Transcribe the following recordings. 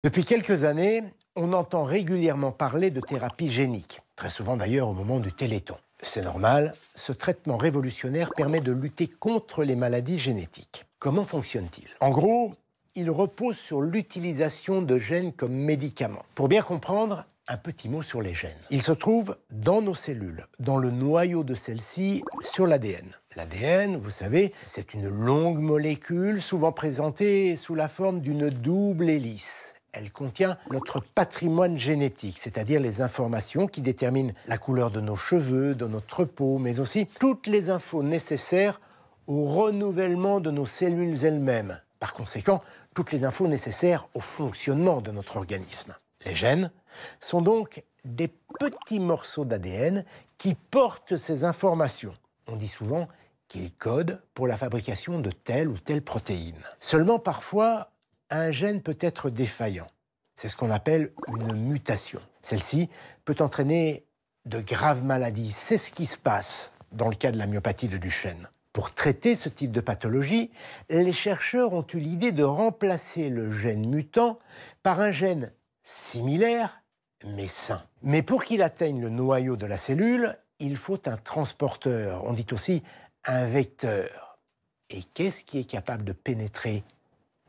Depuis quelques années, on entend régulièrement parler de thérapie génique, très souvent d'ailleurs au moment du Téléthon. C'est normal, ce traitement révolutionnaire permet de lutter contre les maladies génétiques. Comment fonctionne-t-il? En gros, il repose sur l'utilisation de gènes comme médicaments. Pour bien comprendre, un petit mot sur les gènes. Ils se trouvent dans nos cellules, dans le noyau de celles-ci, sur l'ADN. L'ADN, vous savez, c'est une longue molécule, souvent présentée sous la forme d'une double hélice. Elle contient notre patrimoine génétique, c'est-à-dire les informations qui déterminent la couleur de nos cheveux, de notre peau, mais aussi toutes les infos nécessaires au renouvellement de nos cellules elles-mêmes. Par conséquent, toutes les infos nécessaires au fonctionnement de notre organisme. Les gènes sont donc des petits morceaux d'ADN qui portent ces informations. On dit souvent qu'ils codent pour la fabrication de telle ou telle protéine. Seulement, parfois, un gène peut être défaillant. C'est ce qu'on appelle une mutation. Celle-ci peut entraîner de graves maladies. C'est ce qui se passe dans le cas de la myopathie de Duchenne. Pour traiter ce type de pathologie, les chercheurs ont eu l'idée de remplacer le gène mutant par un gène similaire, mais sain. Mais pour qu'il atteigne le noyau de la cellule, il faut un transporteur. On dit aussi un vecteur. Et qu'est-ce qui est capable de pénétrer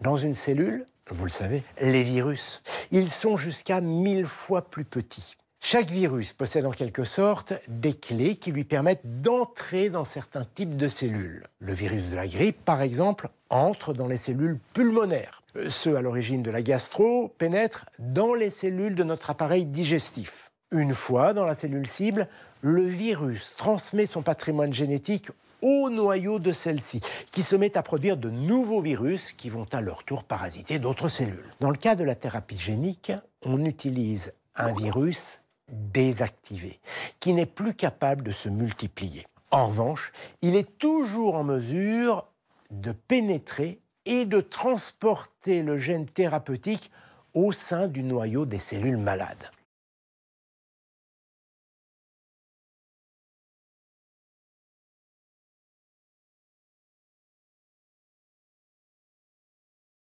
dans une cellule? Vous le savez, les virus. Ils sont jusqu'à 1000 fois plus petits. Chaque virus possède en quelque sorte des clés qui lui permettent d'entrer dans certains types de cellules. Le virus de la grippe, par exemple, entre dans les cellules pulmonaires. Ceux à l'origine de la gastro pénètrent dans les cellules de notre appareil digestif. Une fois dans la cellule cible, le virus transmet son patrimoine génétique au noyau de celle-ci, qui se met à produire de nouveaux virus qui vont à leur tour parasiter d'autres cellules. Dans le cas de la thérapie génique, on utilise un virus désactivé, qui n'est plus capable de se multiplier. En revanche, il est toujours en mesure de pénétrer et de transporter le gène thérapeutique au sein du noyau des cellules malades.